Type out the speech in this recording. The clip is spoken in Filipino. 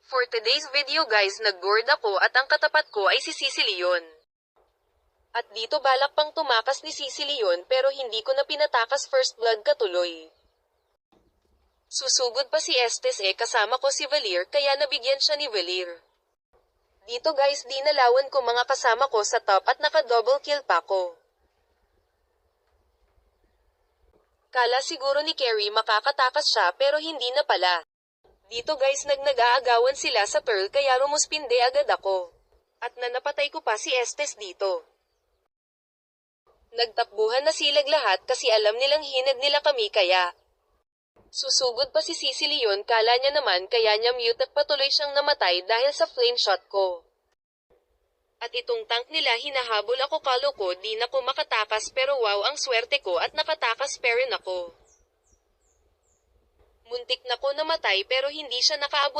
For today's video guys, nag-board ako at ang katapat ko ay si Sisi Leon. At dito balak pang tumakas ni Sisi Leon pero hindi ko na pinatakas first blood katuloy. Susugod pa si Estes kasama ko si Valir kaya nabigyan siya ni Valir. Dito guys dinalawan ko mga kasama ko sa top at naka-double kill pa ko. Kala siguro ni Carrie makakatakas siya pero hindi na pala. Dito guys nag-aagawan sila sa Pearl kaya rumuspinde agad ako. At nanapatay ko pa si Estes dito. Nagtakbuhan na silag lahat kasi alam nilang hinad nila kami kaya. Susugod pa si Sisi Leon kala niya naman kaya niya mute at patuloy siyang namatay dahil sa flame shot ko. At itong tank nila hinahabol ako kalo ko di na ko makatakas pero wow ang swerte ko at nakatakas pa rin ako. Muntik na ko namatay pero hindi siya nakaabot